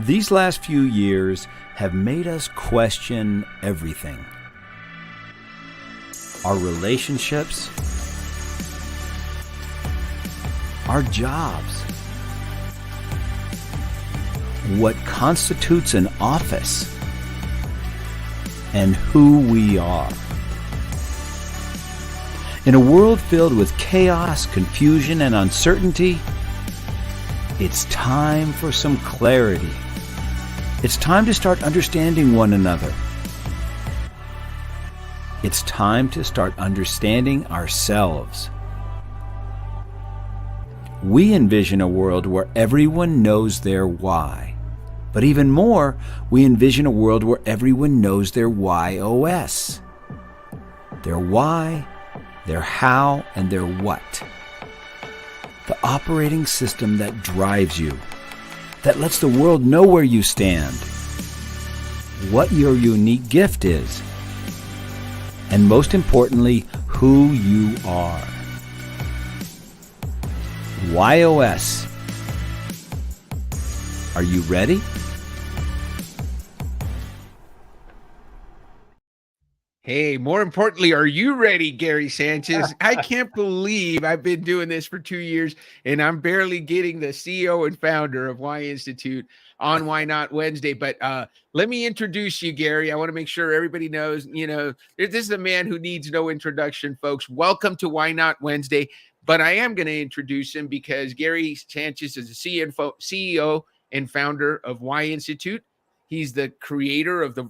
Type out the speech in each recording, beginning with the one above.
These last few years have made us question everything. Our relationships, our jobs, what constitutes an office, and who we are. In a world filled with chaos, confusion, and uncertainty, it's time for some clarity. It's time to start understanding one another. It's time to start understanding ourselves. We envision a world where everyone knows their why. But even more, we envision a world where everyone knows their WHY.os. Their why, their how, and their what. The operating system that drives you, that lets the world know where you stand, what your unique gift is, and most importantly, who you are. WHY.os. Are you ready? Hey, more importantly, are you ready, Gary Sanchez? I can't believe I've been doing this for 2 years and I'm barely getting the CEO and founder of Why Institute on Why Not Wednesday. But let me introduce you, Gary. I want to make sure everybody knows, this is a man who needs no introduction, folks. Welcome to Why Not Wednesday. But I am going to introduce him because Gary Sanchez is the CEO and founder of Why Institute. He's the creator of the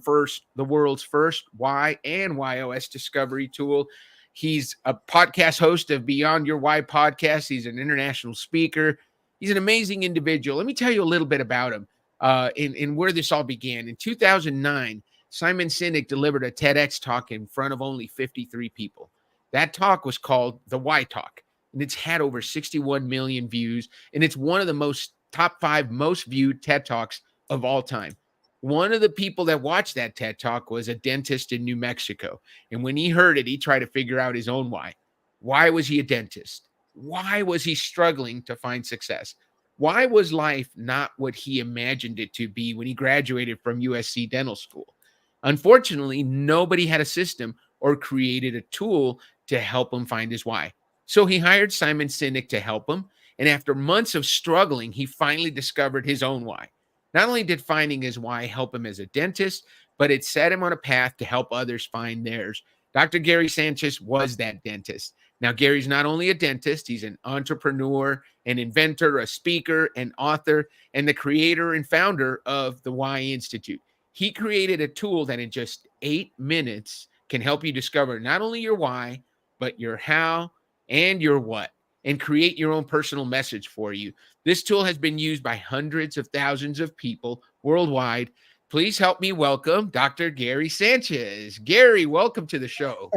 world's first Why and WHY.os discovery tool. He's a podcast host of Beyond Your Why podcast. He's an international speaker. He's an amazing individual. Let me tell you a little bit about him and where this all began. In 2009, Simon Sinek delivered a TEDx talk in front of only 53 people. That talk was called the Why Talk, and it's had over 61 million views, and it's one of the top 5 most viewed TED Talks of all time. One of the people that watched that TED Talk was a dentist in New Mexico. And when he heard it, he tried to figure out his own why. Why was he a dentist? Why was he struggling to find success? Why was life not what he imagined it to be when he graduated from USC Dental School? Unfortunately, nobody had a system or created a tool to help him find his why. So he hired Simon Sinek to help him. And after months of struggling, he finally discovered his own why. Not only did finding his why help him as a dentist, but it set him on a path to help others find theirs. Dr. Gary Sanchez was that dentist. Now, Gary's not only a dentist, he's an entrepreneur, an inventor, a speaker, an author, and the creator and founder of the Why Institute. He created a tool that in just 8 minutes can help you discover not only your why, but your how and your what, and create your own personal message for you. This tool has been used by hundreds of thousands of people worldwide. Please help me welcome Dr. Gary Sanchez. Gary, welcome to the show.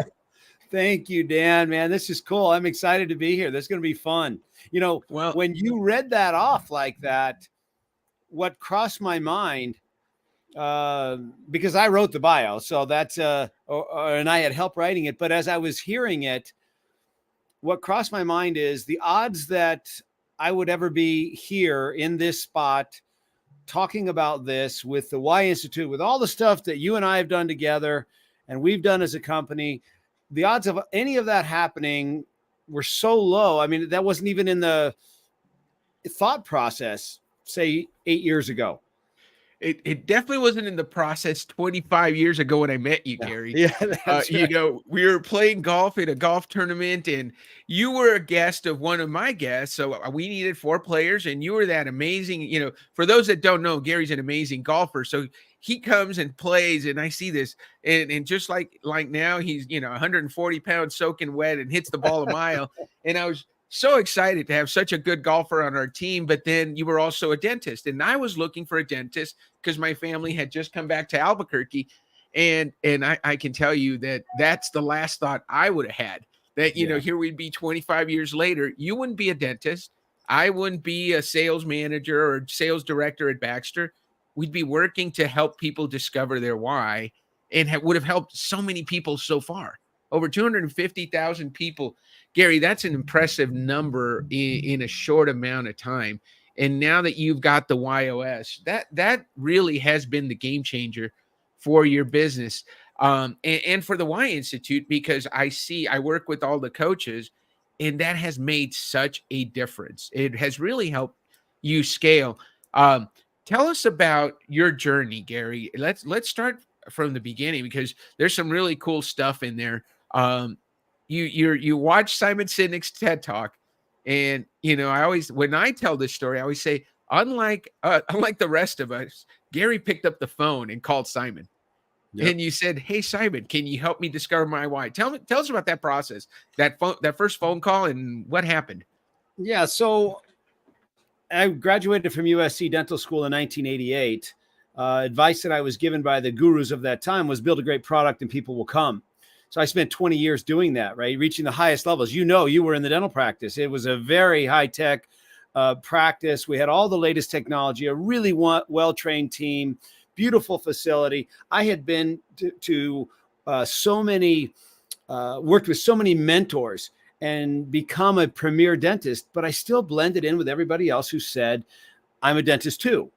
Thank you, Dan, man. This is cool. I'm excited to be here. This is going to be fun. When you read that off like that, what crossed my mind, because I wrote the bio, so that's, and I had help writing it. But as I was hearing it, what crossed my mind is the odds that I would ever be here in this spot talking about this with the Why Institute, with all the stuff that you and I have done together and we've done as a company, the odds of any of that happening were so low. I mean, that wasn't even in the thought process, say 8 years ago. It definitely wasn't in the process 25 years ago when I met you, Gary. Yeah, that's right. We were playing golf in a golf tournament, and you were a guest of one of my guests. So we needed 4 players, and you were that amazing. For those that don't know, Gary's an amazing golfer. So he comes and plays, and I see this, and just like now, he's 140 pounds soaking wet and hits the ball a mile, and I was so excited to have such a good golfer on our team. But then you were also a dentist, and I was looking for a dentist because my family had just come back to Albuquerque. And I can tell you that that's the last thought I would have had, that, here we'd be 25 years later. You wouldn't be a dentist. I wouldn't be a sales manager or sales director at Baxter. We'd be working to help people discover their why, and would have helped so many people so far. Over 250,000 people. Gary, that's an impressive number in a short amount of time. And now that you've got the WHY.os, that really has been the game changer for your business, and for the Why Institute, because I work with all the coaches, and that has made such a difference. It has really helped you scale. Um, Tell us about your journey, Gary. Let's start from the beginning, because there's some really cool stuff in there. You watch Simon Sinek's TED Talk, and I always, when I tell this story, I always say, unlike the rest of us, Gary picked up the phone and called Simon. Yep. And you said, "Hey, Simon, can you help me discover my why?" Tell us about that process, that first phone call, and what happened. Yeah, so I graduated from USC Dental School in 1988. Advice that I was given by the gurus of that time was build a great product and people will come. So I spent 20 years doing that, right? Reaching the highest levels. You were in the dental practice. It was a very high-tech practice. We had all the latest technology, a really well-trained team, beautiful facility. I had been to so many, worked with so many mentors and become a premier dentist, but I still blended in with everybody else who said, I'm a dentist too.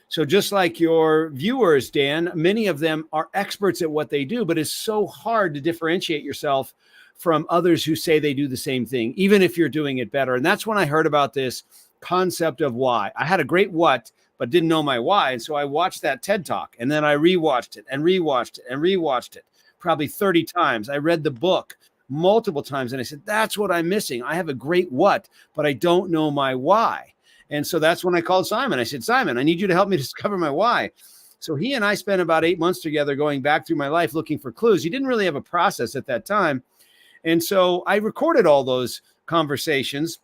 So just like your viewers, Dan, many of them are experts at what they do, but it's so hard to differentiate yourself from others who say they do the same thing, even if you're doing it better. And that's when I heard about this concept of why. I had a great what, but didn't know my why. And so I watched that TED Talk, and then I rewatched it and rewatched it and rewatched it probably 30 times. I read the book multiple times, and I said, that's what I'm missing. I have a great what, but I don't know my why. And so that's when I called Simon. I said, Simon, I need you to help me discover my why. So he and I spent about 8 months together going back through my life looking for clues. He didn't really have a process at that time. And so I recorded all those conversations,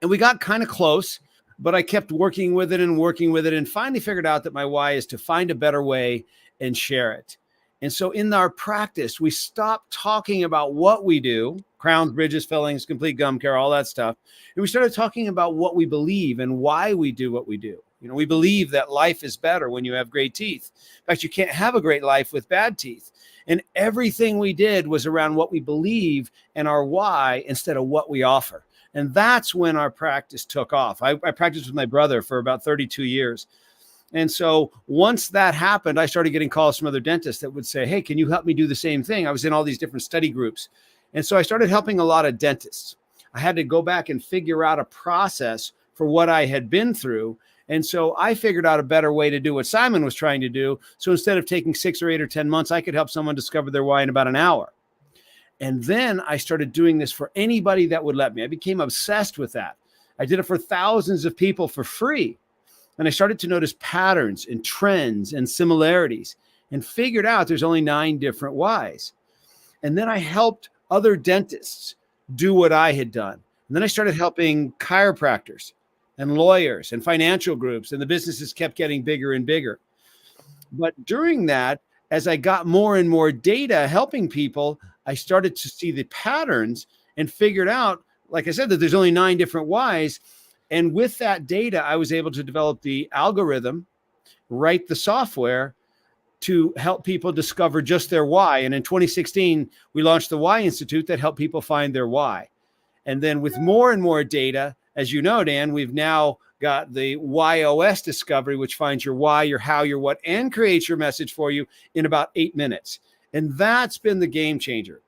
and we got kind of close, but I kept working with it and finally figured out that my why is to find a better way and share it. And so in our practice, we stopped talking about what we do, crowns, bridges, fillings, complete gum care, all that stuff. And we started talking about what we believe and why we do what we do. We believe that life is better when you have great teeth. In fact, you can't have a great life with bad teeth. And everything we did was around what we believe and our why instead of what we offer. And that's when our practice took off. I practiced with my brother for about 32 years. And so once that happened, I started getting calls from other dentists that would say, hey, can you help me do the same thing? I was in all these different study groups. And so I started helping a lot of dentists. I had to go back and figure out a process for what I had been through. And so I figured out a better way to do what Simon was trying to do. So instead of taking 6 or 8 or 10 months, I could help someone discover their why in about an hour. And then I started doing this for anybody that would let me. I became obsessed with that. I did it for thousands of people for free. And I started to notice patterns and trends and similarities and figured out there's only 9 different whys. And then I helped other dentists do what I had done. And then I started helping chiropractors and lawyers and financial groups, and the businesses kept getting bigger and bigger. But during that, as I got more and more data helping people, I started to see the patterns and figured out, like I said, that there's only 9 different whys. And with that data, I was able to develop the algorithm, write the software to help people discover just their why. And in 2016, we launched the Why Institute that helped people find their why. And then with more and more data, as you know, Dan, we've now got the WHY.os discovery, which finds your why, your how, your what, and creates your message for you in about 8 minutes. And that's been the game changer.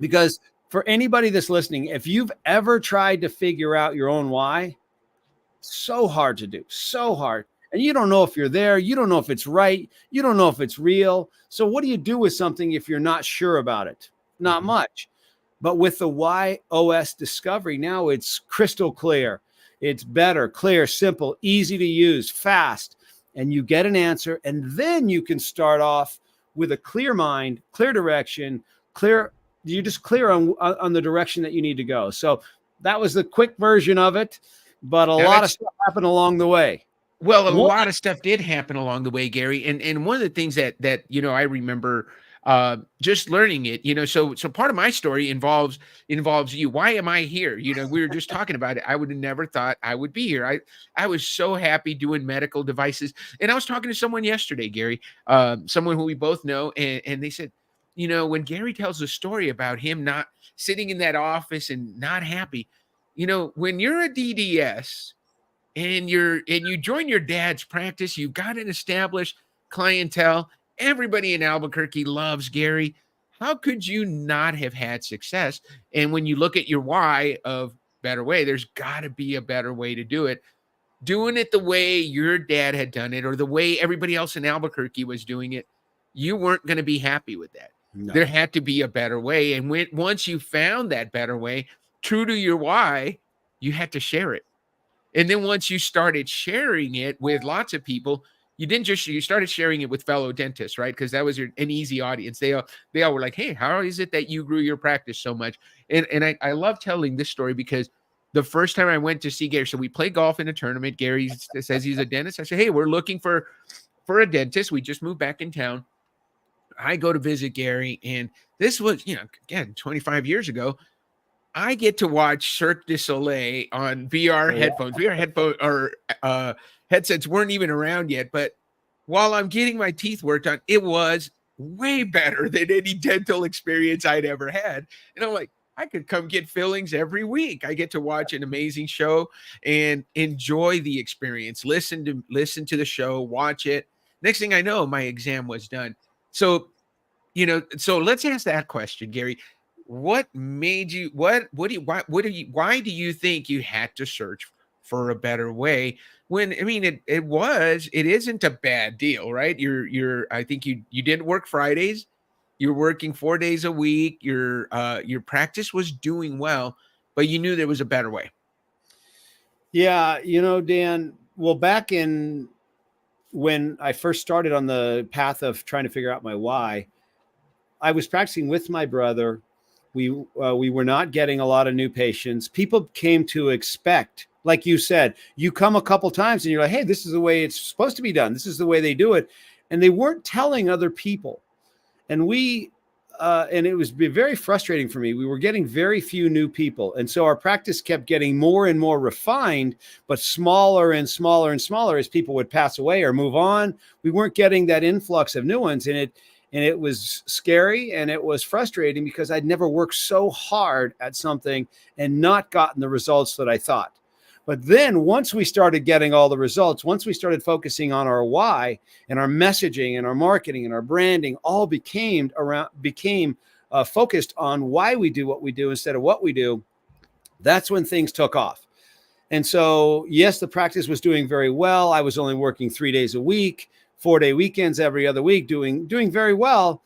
Because for anybody that's listening, if you've ever tried to figure out your own why, so hard to do, so hard. And you don't know if you're there. You don't know if it's right. You don't know if it's real. So what do you do with something if you're not sure about it? Not much. But with the WHY.os discovery, now it's crystal clear. It's better, clear, simple, easy to use, fast. And you get an answer. And then you can start off with a clear mind, clear direction, you're just clear on the direction that you need to go. So that was the quick version of it. But a lot of stuff happened along the way. Well, a lot of stuff did happen along the way, Gary. And one of the things that I remember just learning it, so part of my story involves you. Why am I here? We were just talking about it. I would have never thought I would be here. I was so happy doing medical devices. And I was talking to someone yesterday, Gary, someone who we both know, and they said, when Gary tells a story about him not sitting in that office and not happy, when you're a DDS and you join your dad's practice. You've got an established clientele. Everybody in Albuquerque loves Gary. How could you not have had success? And when you look at your why of better way, there's got to be a better way to do it. Doing it the way your dad had done it, or the way everybody else in Albuquerque was doing it, you weren't going to be happy with that. No. There had to be a better way. And once you found that better way, true to your why, you had to share it. And then once you started sharing it with lots of people, you started sharing it with fellow dentists, right? Because that was an easy audience. They all were like, hey, how is it that you grew your practice so much? And I love telling this story because the first time I went to see Gary, so we play golf in a tournament. Gary says he's a dentist. I say, hey, we're looking for a dentist. We just moved back in town. I go to visit Gary, and this was, again, 25 years ago. I get to watch Cirque du Soleil on VR headphones. VR headphones or headsets weren't even around yet. But while I'm getting my teeth worked on, it was way better than any dental experience I'd ever had. And I'm like, I could come get fillings every week. I get to watch an amazing show and enjoy the experience. Listen to the show, watch it. Next thing I know, my exam was done. So, so let's ask that question, Gary. What made you, why do you think you had to search for a better way when, I mean, it isn't a bad deal, right? I think you didn't work Fridays. You're working 4 days a week. Your practice was doing well, but you knew there was a better way. Yeah. Dan, well, back in when I first started on the path of trying to figure out my why, I was practicing with my brother. We were not getting a lot of new patients. People came to expect, like you said, you come a couple times and you're like, hey, this is the way it's supposed to be done. This is the way they do it. And they weren't telling other people. And and it was very frustrating for me. We were getting very few new people. And so our practice kept getting more and more refined, but smaller and smaller and smaller as people would pass away or move on. We weren't getting that influx of new ones. And it was scary and it was frustrating because I'd never worked so hard at something and not gotten the results that I thought. But then once we started getting all the results, once we started focusing on our why and our messaging and our marketing and our branding all became focused on why we do what we do instead of what we do, that's when things took off. And so, yes, the practice was doing very well. I was only working 3 days a week, 4-day weekends every other week, doing very well.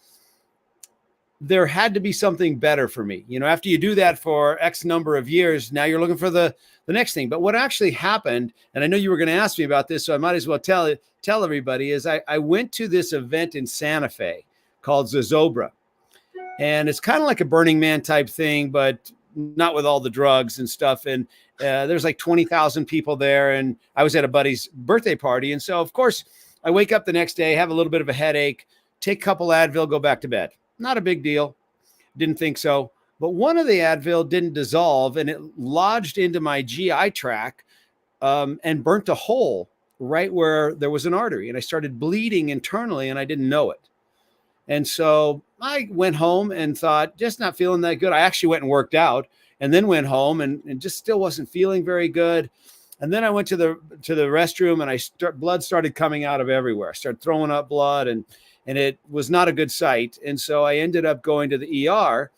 There had to be something better for me. After you do that for X number of years, now you're looking for the next thing. But what actually happened, and I know you were going to ask me about this, so I might as well tell everybody, is I went to this event in Santa Fe called Zozobra. And it's kind of like a Burning Man type thing, but not with all the drugs and stuff. And there's like 20,000 people there. And I was at a buddy's birthday party. And so, of course, I wake up the next day, have a little bit of a headache, take a couple Advil, go back to bed. Not a big deal. Didn't think so. But one of the Advil didn't dissolve and it lodged into my GI tract and burnt a hole right where there was an artery. And I started bleeding internally and I didn't know it. And so I went home and thought, just not feeling that good. I actually went and worked out and then went home and just still wasn't feeling very good. And then I went to the restroom and blood started coming out of everywhere. I started throwing up blood and it was not a good sight. And so I ended up going to the ER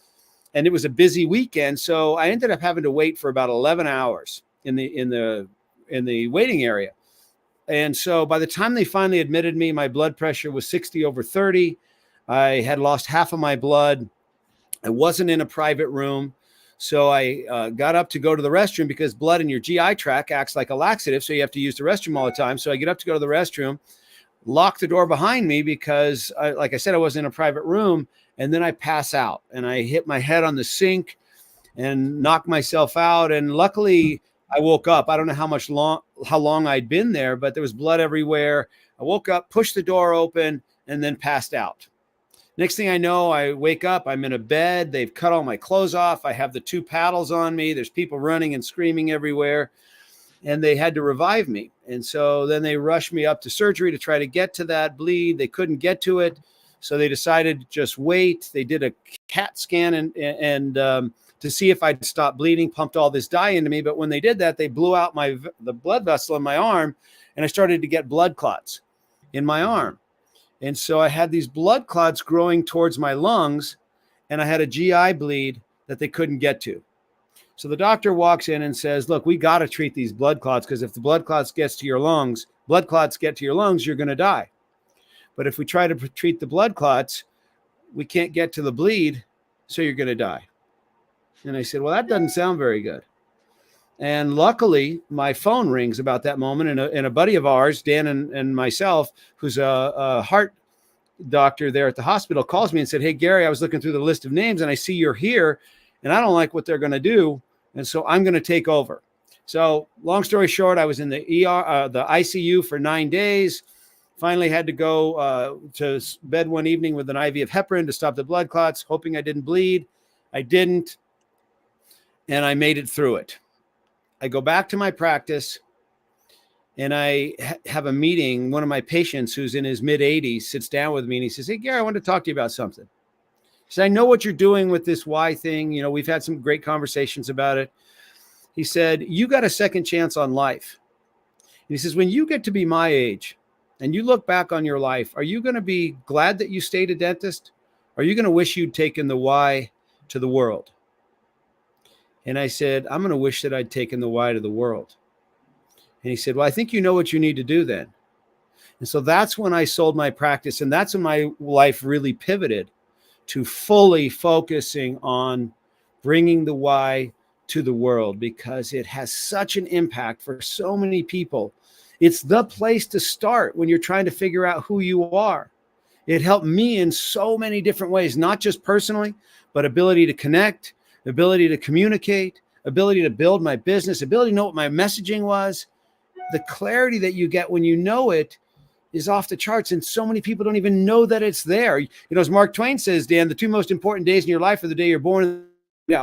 and it was a busy weekend. So I ended up having to wait for about 11 hours in the waiting area. And so by the time they finally admitted me, my blood pressure was 60/30. I had lost half of my blood. I wasn't in a private room. So I got up to go to the restroom because blood in your GI tract acts like a laxative. So you have to use the restroom all the time. So I get up to go to the restroom, lock the door behind me because, like I said, I wasn't in a private room. And then I pass out and I hit my head on the sink and knock myself out. And luckily I woke up. I don't know how long I'd been there, but there was blood everywhere. I woke up, pushed the door open, and then passed out. Next thing I know, I wake up, I'm in a bed. They've cut all my clothes off. I have the 2 paddles on me. There's people running and screaming everywhere. And they had to revive me. And so then they rushed me up to surgery to try to get to that bleed. They couldn't get to it. So they decided to just wait. They did a CAT scan and to see if I'd stop bleeding, pumped all this dye into me. But when they did that, they blew out the blood vessel in my arm, and I started to get blood clots in my arm. And so I had these blood clots growing towards my lungs, and I had a GI bleed that they couldn't get to. So the doctor walks in and says, look, we got to treat these blood clots, because if the blood clots get to your lungs, you're going to die. But if we try to treat the blood clots, we can't get to the bleed, so you're going to die. And I said, well, that doesn't sound very good. And luckily, my phone rings about that moment, and a buddy of ours, Dan and myself, who's a heart doctor there at the hospital, calls me and said, hey, Gary, I was looking through the list of names, and I see you're here, and I don't like what they're going to do, and so I'm going to take over. So long story short, I was in the the ICU for 9 days. Finally had to go to bed one evening with an IV of heparin to stop the blood clots, hoping I didn't bleed. I didn't, and I made it through it. I go back to my practice, and I have a meeting. One of my patients, who's in his mid-80s, sits down with me, and he says, hey, Gary, I want to talk to you about something. He said, I know what you're doing with this why thing. You know, we've had some great conversations about it. He said, you got a second chance on life. And he says, when you get to be my age and you look back on your life, are you going to be glad that you stayed a dentist? Or are you going to wish you'd taken the why to the world? And I said, I'm going to wish that I'd taken the why to the world. And he said, well, I think you know what you need to do then. And so that's when I sold my practice. And that's when my life really pivoted to fully focusing on bringing the why to the world, because it has such an impact for so many people. It's the place to start when you're trying to figure out who you are. It helped me in so many different ways, not just personally, but ability to connect, ability to communicate, ability to build my business, ability to know what my messaging was. The clarity that you get when you know it is off the charts, and so many people don't even know that it's there. You know, as Mark Twain says, Dan, the two most important days in your life are the day you're born and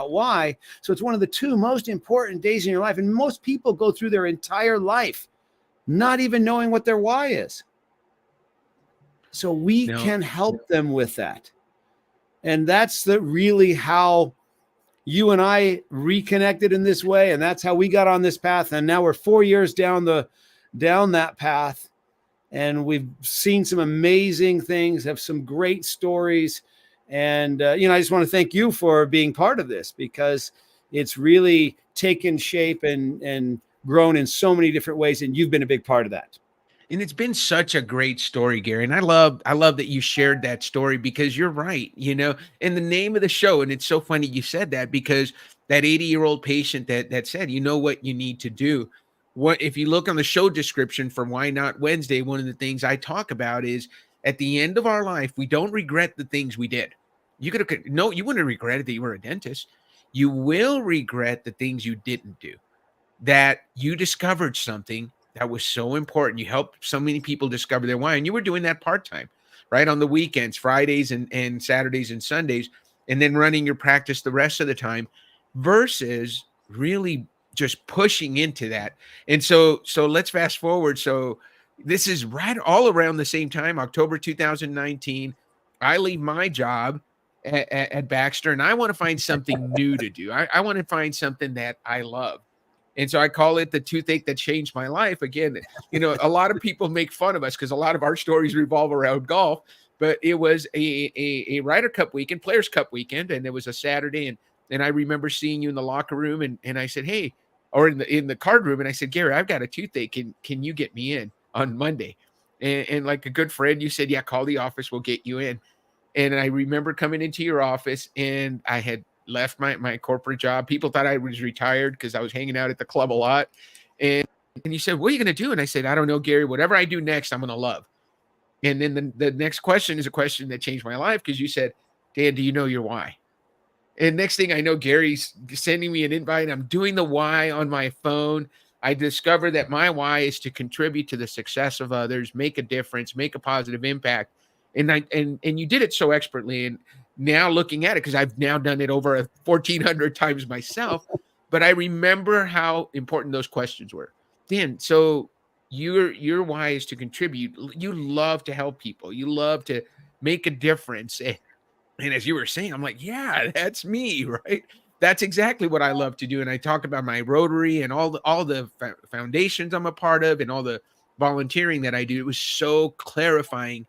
why. So it's one of the two most important days in your life, and most people go through their entire life not even knowing what their why is. So we can help them with that. And that's really how you and I reconnected in this way, and that's how we got on this path. And now we're 4 years down that path. And we've seen some amazing things, have some great stories. And, I just want to thank you for being part of this, because it's really taken shape and grown in so many different ways. And you've been a big part of that. And it's been such a great story, Gary. And I love that you shared that story, because you're right, and the name of the show. And it's so funny you said that, because that 80-year-old patient that said, you know what you need to do. What if you look on the show description for Why Not Wednesday, one of the things I talk about is at the end of our life, we don't regret the things we did. You wouldn't regret it that you were a dentist. You will regret the things you didn't do, that you discovered something that was so important. You helped so many people discover their why, and you were doing that part-time, right? On the weekends, Fridays and Saturdays and Sundays, and then running your practice the rest of the time, versus really just pushing into that. And so let's fast forward. So this is right all around the same time, October 2019. I leave my job at Baxter, and I want to find something new to do. I want to find something that I love. And so I call it the toothache that changed my life. Again, a lot of people make fun of us because a lot of our stories revolve around golf, but it was a Ryder Cup weekend, Players Cup weekend, and it was a Saturday. And I remember seeing you in the locker room, and I said, hey, or in the card room, and I said, Gary, I've got a toothache. Can you get me in on Monday? And like a good friend, you said, yeah, call the office. We'll get you in. And I remember coming into your office, and I had left my corporate job. People thought I was retired because I was hanging out at the club a lot. And you said, what are you going to do? And I said, I don't know, Gary, whatever I do next, I'm going to love. And then the next question is a question that changed my life, because you said, Dan, do you know your why? And next thing I know, Gary's sending me an invite. I'm doing the why on my phone. I discovered that my why is to contribute to the success of others, make a difference, make a positive impact. And you did it so expertly. And now looking at it, because I've now done it over 1,400 times myself, but I remember how important those questions were. Dan, so your why is to contribute. You love to help people. You love to make a difference. And as you were saying, I'm like, yeah, that's me, right? That's exactly what I love to do. And I talk about my Rotary and all the foundations I'm a part of and all the volunteering that I do. It was so clarifying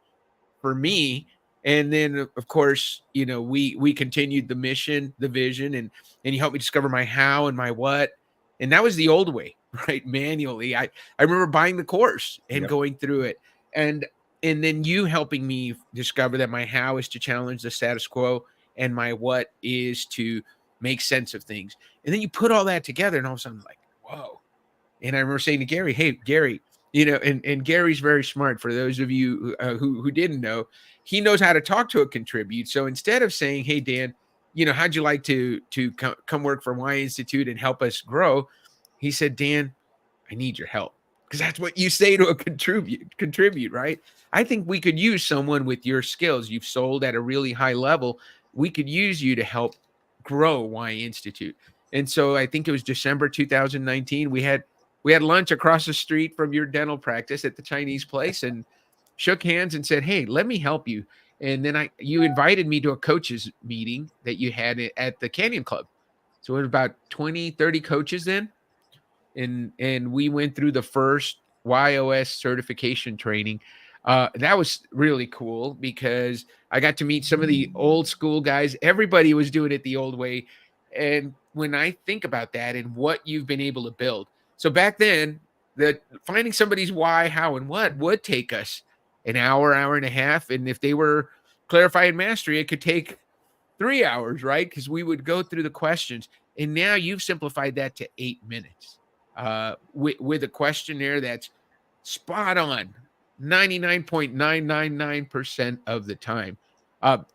for me. And then of course, we continued the mission, the vision, and you helped me discover my how and my what. And that was the old way, right? Manually. I remember buying the course and going through it. And then you helping me discover that my how is to challenge the status quo and my what is to make sense of things. And then you put all that together and all of a sudden like, whoa. And I remember saying to Gary, hey, Gary, and Gary's very smart. For those of you who didn't know, he knows how to talk to a contribute. So instead of saying, hey, Dan, how'd you like to come work for Y Institute and help us grow? He said, Dan, I need your help. Because that's what you say to a contribute, right? I think we could use someone with your skills. You've sold at a really high level. We could use you to help grow Y Institute. And so I think it was December 2019. We had lunch across the street from your dental practice at the Chinese place and shook hands and said, hey, let me help you. And then you invited me to a coaches meeting that you had at the Canyon Club. So it was about 20, 30 coaches then. And we went through the first WHY.os certification training. That was really cool because I got to meet some of the old school guys. Everybody was doing it the old way. And when I think about that and what you've been able to build. So back then, finding somebody's why, how, and what would take us an hour, hour and a half. And if they were clarifying mastery, it could take 3 hours, right? Because we would go through the questions. And now you've simplified that to 8 minutes with a questionnaire that's spot on 99.999% of the time.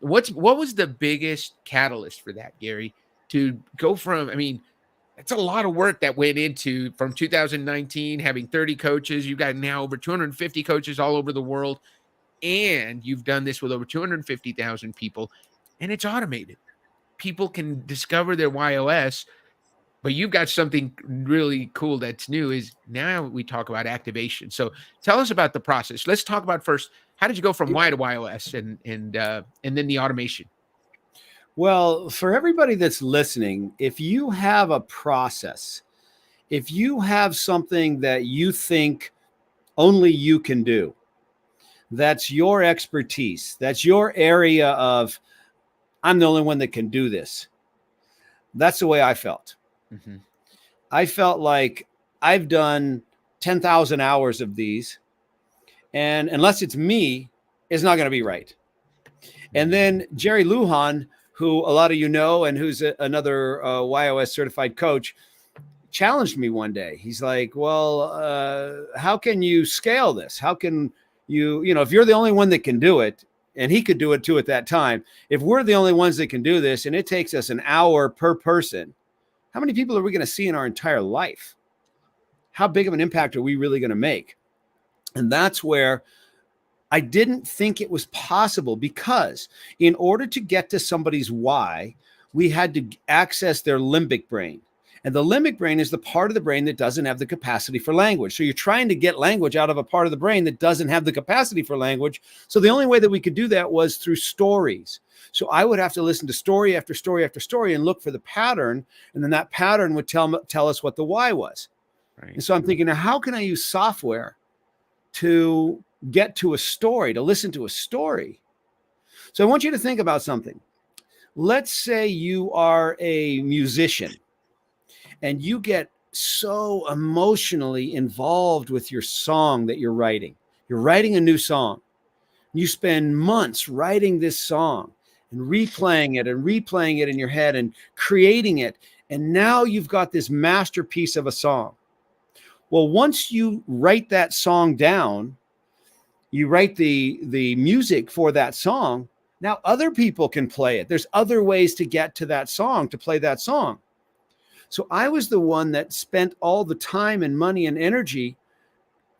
What was the biggest catalyst for that, Gary, to go from, it's a lot of work that went into from 2019, having 30 coaches. You've got now over 250 coaches all over the world. And you've done this with over 250,000 people. And it's automated. People can discover their WHY.os. But you've got something really cool that's new is now we talk about activation. So tell us about the process. Let's talk about first, how did you go from why to WHY.os and then the automation? Well, for everybody that's listening, if you have a process, if you have something that you think only you can do, that's your expertise, that's your area of, I'm the only one that can do this. That's the way I felt. Mm-hmm. I felt like I've done 10,000 hours of these, and unless it's me, it's not going to be right. And then Jerry Lujan, who a lot of you know, and who's another WHY.os certified coach, challenged me one day. He's like, well, how can you scale this? How can you, if you're the only one that can do it, and he could do it too at that time, if we're the only ones that can do this, and it takes us an hour per person, how many people are we going to see in our entire life? How big of an impact are we really going to make? And that's where I didn't think it was possible, because in order to get to somebody's why, we had to access their limbic brain. And the limbic brain is the part of the brain that doesn't have the capacity for language. So you're trying to get language out of a part of the brain that doesn't have the capacity for language. So the only way that we could do that was through stories. So I would have to listen to story after story after story and look for the pattern. And then that pattern would tell us what the why was. Right. And so I'm thinking, now, how can I use software to get to a story, to listen to a story? So I want you to think about something. Let's say you are a musician and you get so emotionally involved with your song that you're writing. You're writing a new song. You spend months writing this song and replaying it in your head and creating it. And now you've got this masterpiece of a song. Well, once you write that song down, you write the music for that song. Now other people can play it. There's other ways to get to that song, to play that song. So I was the one that spent all the time and money and energy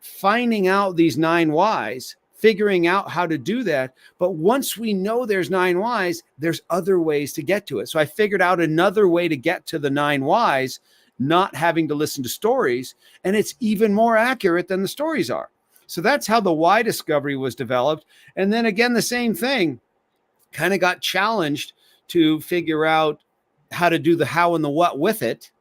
finding out these 9 whys, figuring out how to do that. But once we know there's 9 whys, there's other ways to get to it. So I figured out another way to get to the 9 whys, not having to listen to stories. And it's even more accurate than the stories are. So that's how the why discovery was developed. And then again, the same thing, kind of got challenged to figure out how to do the how and the what with it.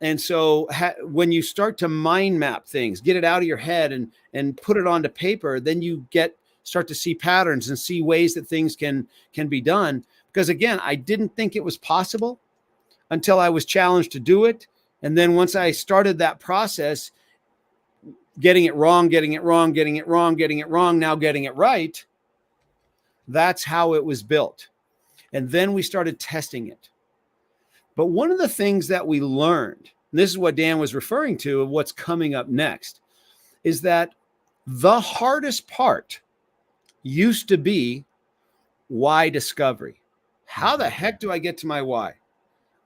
And so when you start to mind map things, get it out of your head and put it onto paper, then you start to see patterns and see ways that things can be done. Because again, I didn't think it was possible until I was challenged to do it. And then once I started that process, getting it wrong, now getting it right, that's how it was built. And then we started testing it. But one of the things that we learned, and this is what Dan was referring to of what's coming up next, is that the hardest part used to be why discovery. How the heck do I get to my why?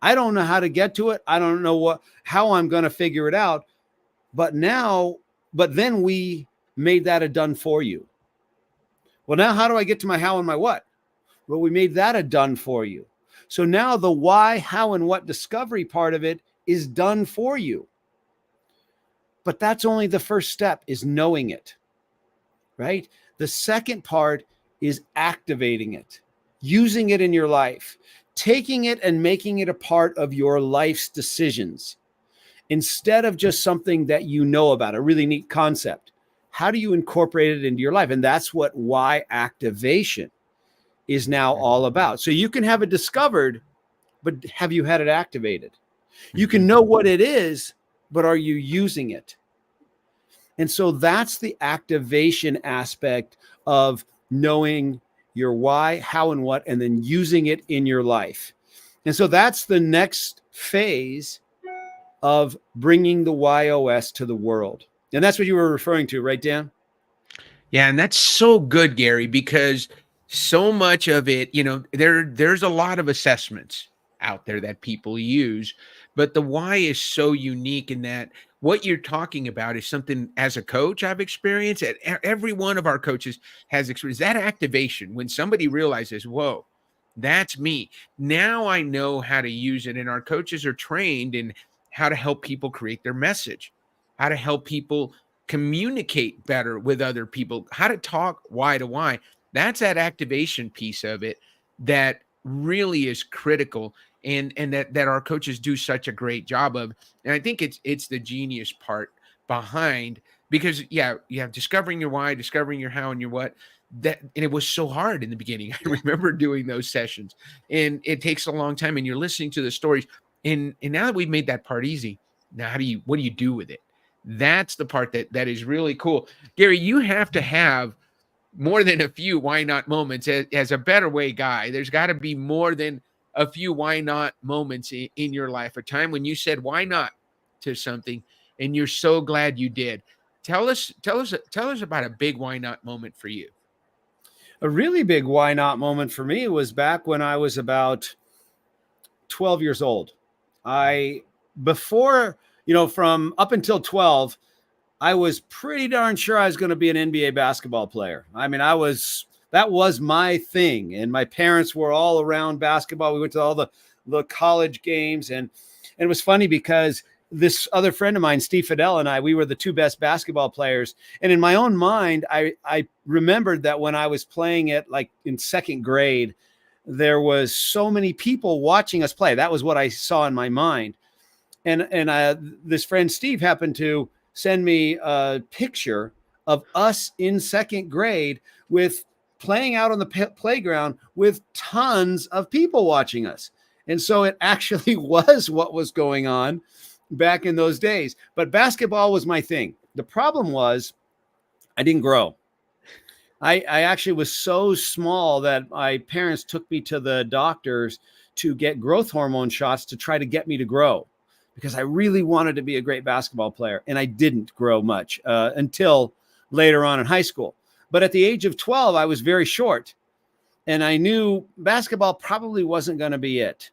I don't know how to get to it. I don't know how I'm going to figure it out. But then we made that a done for you. Well, now how do I get to my how and my what? Well, we made that a done for you. So now the why, how, and what discovery part of it is done for you. But that's only the first step, is knowing it, right? The second part is activating it, using it in your life, taking it and making it a part of your life's decisions instead of just something that you know about, a really neat concept. How do you incorporate it into your life? And that's what why activation is now all about. So you can have it discovered, but have you had it activated? You can know what it is, but are you using it? And so that's the activation aspect of knowing your why, how, and what, and then using it in your life. And so that's the next phase of bringing the WHY.os to the world. And that's what you were referring to, right, Dan? Yeah, and that's so good, Gary, because so much of it, there's a lot of assessments out there that people use, but the why is so unique in that what you're talking about is something as a coach I've experienced, and every one of our coaches has experienced that activation when somebody realizes, whoa, that's me. Now I know how to use it. And our coaches are trained in how to help people create their message, how to help people communicate better with other people, how to talk why to why. That's that activation piece of it that really is critical, and that our coaches do such a great job of. And I think it's the genius part behind, because you have discovering your why, discovering your how and your what. And it was so hard in the beginning. I remember doing those sessions, and it takes a long time, and you're listening to the stories. And now that we've made that part easy, now what do you do with it? That's the part that is really cool. Gary, you have to have more than a few why not moments as a better way guy. There's got to be more than a few why not moments in your life, a time when you said why not to something and you're so glad you did. Tell us about a big why not moment for you. A really big why not moment for me was back when I was about 12 years old. From up until 12, I was pretty darn sure I was going to be an NBA basketball player. I mean, that was my thing. And my parents were all around basketball. We went to all the college games. And it was funny because this other friend of mine, Steve Fidel, and we were the two best basketball players. And in my own mind, I remembered that when I was playing it, like in second grade, there was so many people watching us play. That was what I saw in my mind. And this friend, Steve, happened to send me a picture of us in second grade with playing out on the playground with tons of people watching us. And so it actually was what was going on back in those days. But basketball was my thing. The problem was I didn't grow. I actually was so small that my parents took me to the doctors to get growth hormone shots to try to get me to grow, because I really wanted to be a great basketball player. And I didn't grow much until later on in high school. But at the age of 12, I was very short. And I knew basketball probably wasn't going to be it.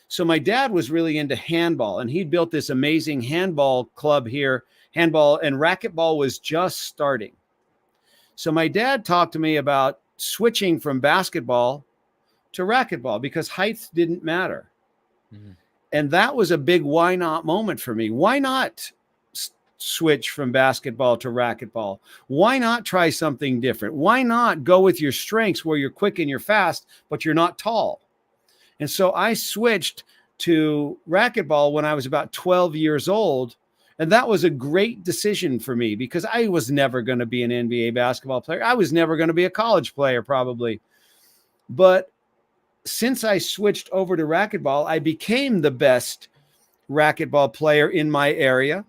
So my dad was really into handball, and he'd built this amazing handball club here. Handball and racquetball was just starting. So my dad talked to me about switching from basketball to racquetball because height didn't matter. Mm-hmm. And that was a big why not moment for me. Why not switch from basketball to racquetball? Why not try something different? Why not go with your strengths where you're quick and you're fast, but you're not tall? And so I switched to racquetball when I was about 12 years old. And that was a great decision for me because I was never going to be an NBA basketball player. I was never going to be a college player, probably. But since I switched over to racquetball, I became the best racquetball player in my area.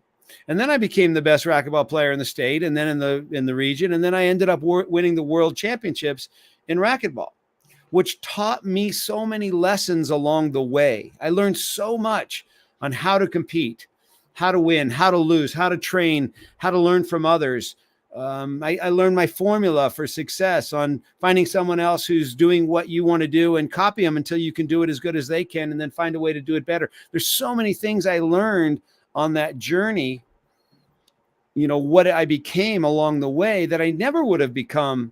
And then I became the best racquetball player in the state and then in the region. And then I ended up winning the world championships in racquetball, which taught me so many lessons along the way. I learned so much on how to compete, how to win, how to lose, how to train, how to learn from others. I learned my formula for success on finding someone else who's doing what you want to do and copy them until you can do it as good as they can and then find a way to do it better. There's so many things I learned on that journey, what I became along the way that I never would have become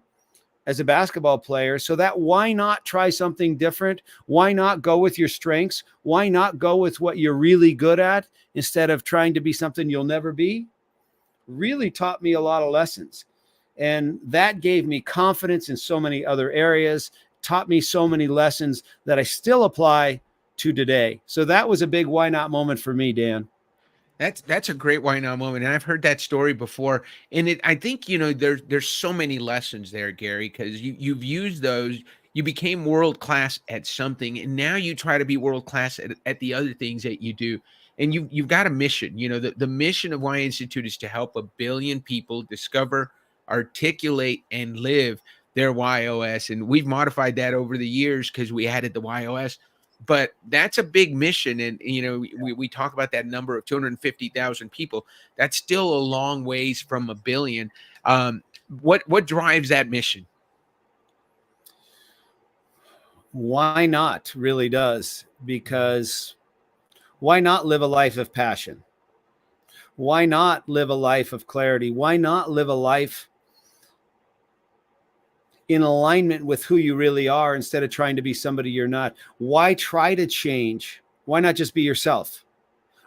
as a basketball player. So that why not try something different? Why not go with your strengths? Why not go with what you're really good at instead of trying to be something you'll never be? Really taught me a lot of lessons. And that gave me confidence in so many other areas, taught me so many lessons that I still apply to today. So that was a big why not moment for me, Dan. That's a great why now moment, and I've heard that story before. And I think there's so many lessons there, Gary, because you've used those. You became world class at something, and now you try to be world class at the other things that you do. And you've got a mission. The mission of Why Institute is to help 1 billion people discover, articulate, and live their WHY.os. And we've modified that over the years because we added the WHY.os. But that's a big mission. And, we talk about that number of 250,000 people. That's still a long ways from 1 billion. What drives that mission? Why not really does, because why not live a life of passion? Why not live a life of clarity? Why not live a life in alignment with who you really are instead of trying to be somebody you're not? Why try to change? Why not just be yourself?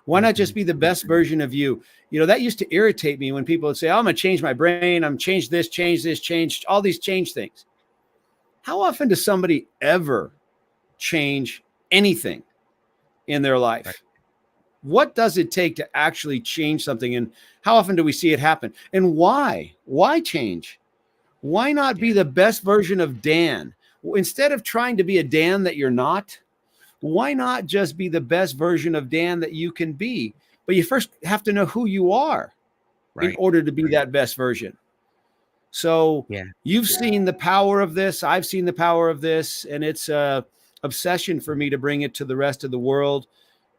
Why not just be the best version of you? That used to irritate me when people would say, I'm going to change my brain. I'm change this, change all these change things. How often does somebody ever change anything in their life? Right. What does it take to actually change something? And how often do we see it happen? And why? Why change? Why not be the best version of Dan? Instead of trying to be a Dan that you're not, why not just be the best version of Dan that you can be? But you first have to know who you are in order to be that best version. So you've seen the power of this. I've seen the power of this. And it's a obsession for me to bring it to the rest of the world.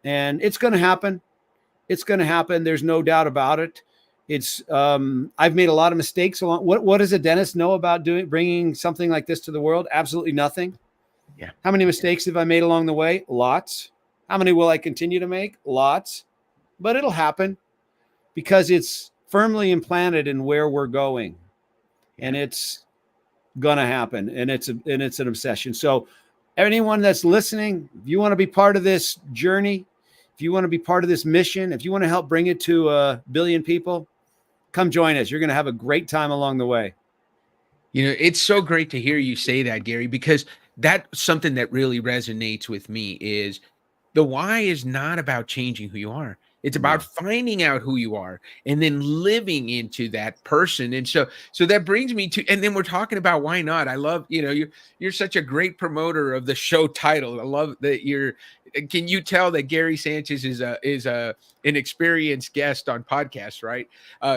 And it's going to happen. It's going to happen. There's no doubt about it. It's I've made a lot of mistakes along. What does a dentist know about bringing something like this to the world? Absolutely nothing. Yeah. How many mistakes have I made along the way? Lots. How many will I continue to make? Lots. But it'll happen because it's firmly implanted in where we're going, and it's gonna happen. And it's an obsession. So anyone that's listening, if you want to be part of this journey, if you want to be part of this mission, if you want to help bring it to 1 billion people, come join us. You're going to have a great time along the way. It's so great to hear you say that, Gary, because that's something that really resonates with me is the why is not about changing who you are. It's about finding out who you are and then living into that person. And so that brings me to, and then we're talking about why not. I love, you're such a great promoter of the show title. I love that can you tell that Gary Sanchez is an experienced guest on podcasts, right?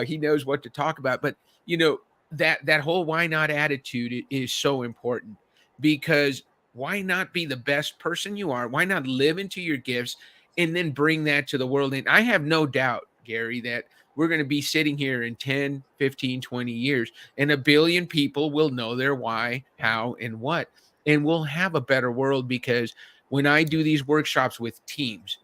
He knows what to talk about, but that whole why not attitude is so important, because why not be the best person you are? Why not live into your gifts and then bring that to the world? And I have no doubt, Gary, that we're going to be sitting here in 10, 15, 20 years, and 1 billion people will know their why, how, and what. And we'll have a better world, because when I do these workshops with teams,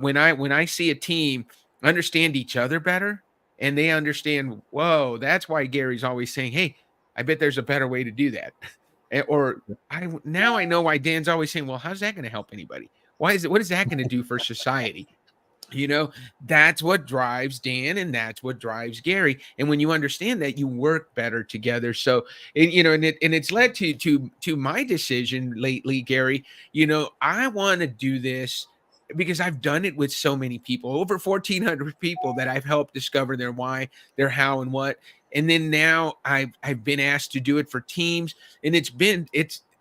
when I see a team understand each other better, and they understand, whoa, that's why Gary's always saying, hey, I bet there's a better way to do that. Or now I know why Dan's always saying, well, how's that going to help anybody? What is that going to do for society? That's what drives Dan, and that's what drives Gary. And when you understand that, you work better together. So, and it's led to my decision lately, Gary. I want to do this because I've done it with so many people, over 1,400 people that I've helped discover their why, their how, and what. And then now I've been asked to do it for teams, and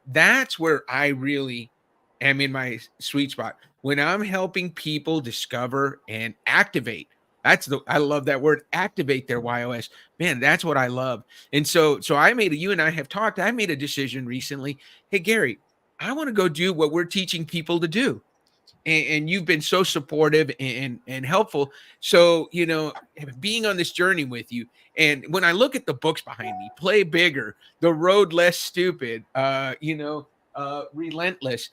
that's where I really am in my sweet spot, when I'm helping people discover and activate. I love that word, activate their YOS. Man, that's what I love. And so you and I have talked, I made a decision recently. Hey, Gary, I want to go do what we're teaching people to do. And you've been so supportive and helpful. So, being on this journey with you. And when I look at the books behind me, Play Bigger, The Road Less Stupid, Relentless,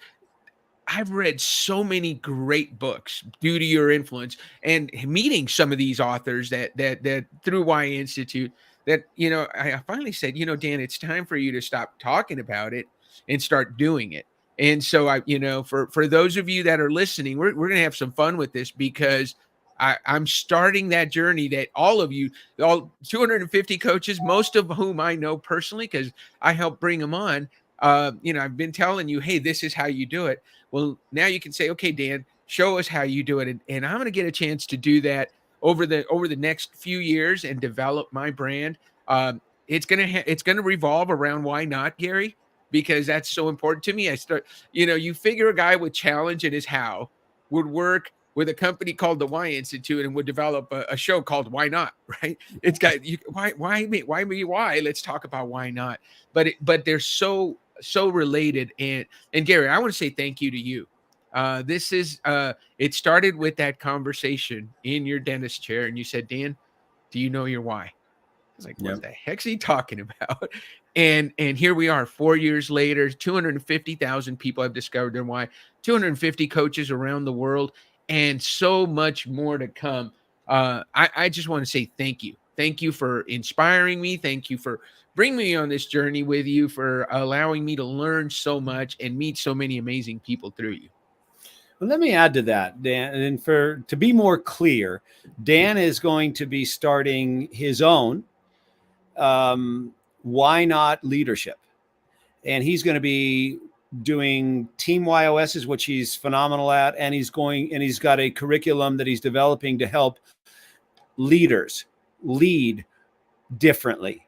I've read so many great books due to your influence, and meeting some of these authors that through Y Institute, that I finally said, Dan, it's time for you to stop talking about it and start doing it. And so for those of you that are listening, we're gonna have some fun with this, because I'm starting that journey that all of you, all 250 coaches, most of whom I know personally because I helped bring them on. I've been telling you, hey, this is how you do it. Well, now you can say, okay, Dan, show us how you do it. And I'm going to get a chance to do that over the next few years and develop my brand. It's going to revolve around why not, Gary, because that's so important to me. You figure a guy with challenge in his how would work with a company called the Y Institute and would develop a show called Why Not, right? It's got why me? Why? Let's talk about why not. But they're so related. And Gary, I want to say thank you to you. It started with that conversation in your dentist chair, and you said, Dan, do you know your why? I was like, what the heck's he talking about? And here we are 4 years later, 250,000 people have discovered their why, 250 coaches around the world, and so much more to come. I just want to say thank you. Thank you for inspiring me. Thank you for bringing me on this journey with you, for allowing me to learn so much and meet so many amazing people through you. Well, let me add to that, Dan. And to be more clear, Dan is going to be starting his own Why Not Leadership. And he's going to be doing team YOSs, which he's phenomenal at. And he's got a curriculum that he's developing to help leaders lead differently.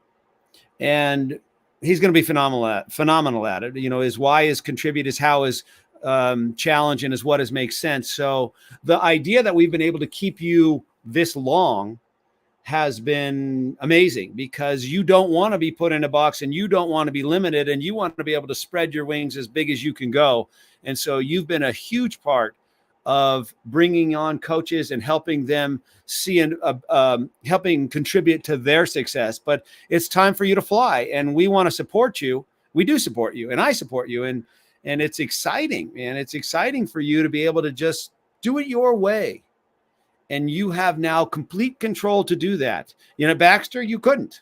And he's going to be phenomenal at it. His why is contribute, his how is challenge, and his what is make sense. So the idea that we've been able to keep you this long has been amazing, because you don't want to be put in a box and you don't want to be limited, and you want to be able to spread your wings as big as you can go. And so you've been a huge part of bringing on coaches and helping them see and helping contribute to their success. But it's time for you to fly, and we want to support you. We do support you, and I support you. And it's exciting, man. It's exciting for you to be able to just do it your way. And you have now complete control to do that. Baxter, you couldn't.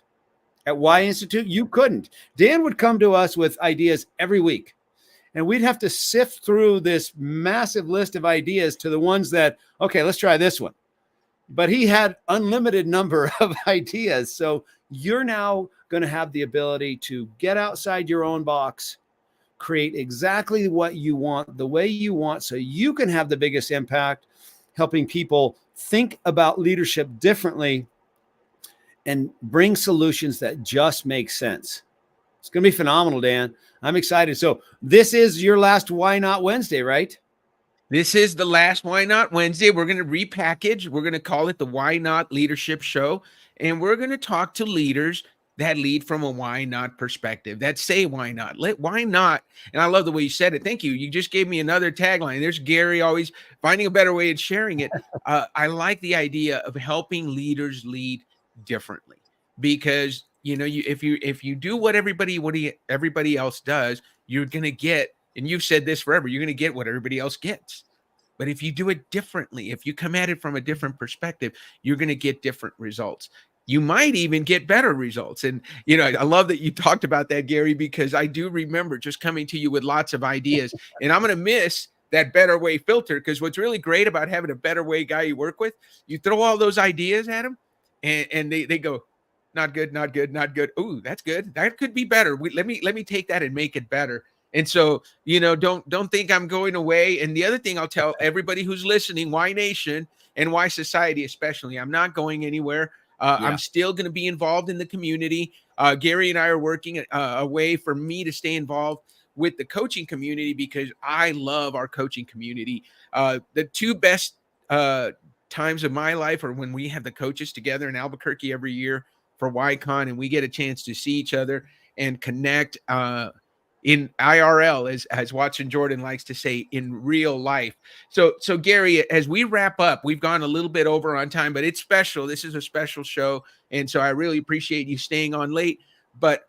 At Y Institute, you couldn't. Dan would come to us with ideas every week, and we'd have to sift through this massive list of ideas to the ones that, okay, let's try this one. But he had unlimited number of ideas. So you're now going to have the ability to get outside your own box, create exactly what you want, the way you want, so you can have the biggest impact, helping people think about leadership differently and bring solutions that just make sense. It's going to be phenomenal, Dan. I'm excited. So this is your last Why Not Wednesday, right? This is the last Why Not Wednesday. We're going to repackage. We're going to call it the Why Not Leadership Show. And we're going to talk to leaders that lead from a why not perspective, that say why not. Why not? And I love the way you said it. Thank you. You just gave me another tagline. There's Gary always finding a better way of sharing it. I like the idea of helping leaders lead differently, because if you do what everybody else does, you're going to get, and you've said this forever, you're going to get what everybody else gets. But if you do it differently, if you come at it from a different perspective, you're going to get different results. You might even get better results. And, I love that you talked about that, Gary, because I do remember just coming to you with lots of ideas. And I'm going to miss that better way filter. Because what's really great about having a better way guy you work with, you throw all those ideas at them, and they go, not good, not good, not good. Ooh, that's good. That could be better. Let me take that and make it better. And so, don't think I'm going away. And the other thing I'll tell everybody who's listening, Why Nation and Why Society especially, I'm not going anywhere. I'm still going to be involved in the community. Gary and I are working a way for me to stay involved with the coaching community, because I love our coaching community. The two best times of my life are when we have the coaches together in Albuquerque every year for WHY.con, and we get a chance to see each other and connect in IRL, as Watson Jordan likes to say, in real life. So Gary, as we wrap up, we've gone a little bit over on time, but it's special. This is a special show, and so I really appreciate you staying on late. But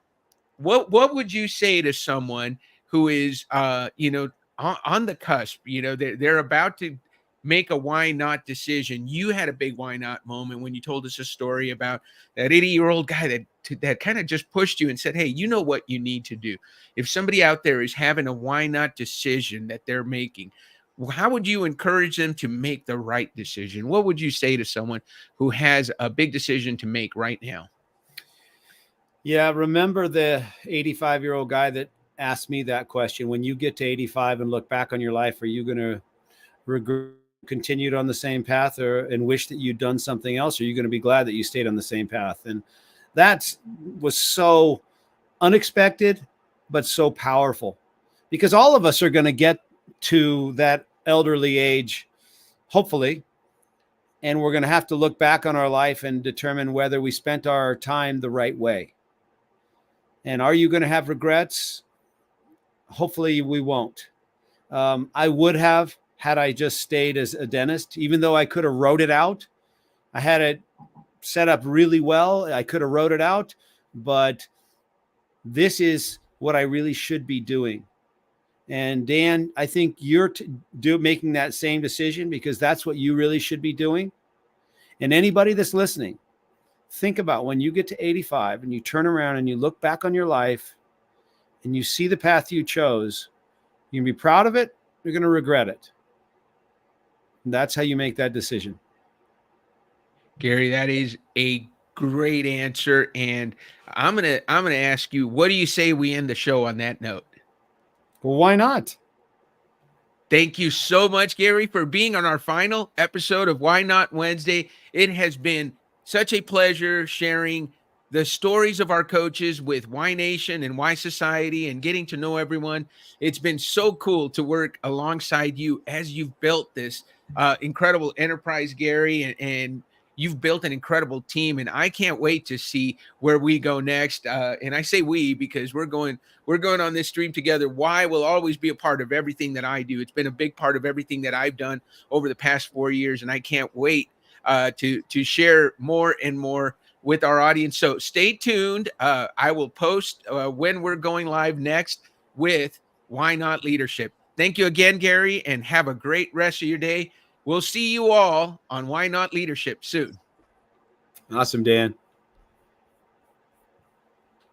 what would you say to someone who is on the cusp? They're about to make a why not decision. You had a big why not moment when you told us a story about that 80-year-old guy that kind of just pushed you and said, hey, you know what you need to do. If somebody out there is having a why not decision that they're making, how would you encourage them to make the right decision? What would you say to someone who has a big decision to make right now? Yeah, remember the 85-year-old guy that asked me that question. When you get to 85 and look back on your life, are you going to continued on the same path and wish that you'd done something else? Or are you going to be glad that you stayed on the same path? And that was so unexpected, but so powerful, because all of us are going to get to that elderly age, hopefully. And we're going to have to look back on our life and determine whether we spent our time the right way. And are you going to have regrets? Hopefully we won't. I would have, had I just stayed as a dentist, even though I could have wrote it out. I had it set up really well. I could have wrote it out, but this is what I really should be doing. And Dan, I think you're making that same decision, because that's what you really should be doing. And anybody that's listening, think about when you get to 85 and you turn around and you look back on your life and you see the path you chose, you're going to be proud of it. You're going to regret it. And that's how you make that decision. Gary, that is a great answer. And I'm going to ask you, what do you say we end the show on that note? Well, why not? Thank you so much, Gary, for being on our final episode of Why Not Wednesday. It has been such a pleasure sharing the stories of our coaches with Why Nation and Why Society and getting to know everyone. It's been so cool to work alongside you as you've built this incredible enterprise, Gary, and you've built an incredible team, and I can't wait to see where we go next. And I say we because we're going on this stream together. Why will always be a part of everything that I do. It's been a big part of everything that I've done over the past 4 years, and I can't wait to share more and more with our audience. So stay tuned. I will post when we're going live next with Why Not Leadership. Thank you again, Gary, and have a great rest of your day. We'll see you all on Why Not Leadership soon. Awesome, Dan.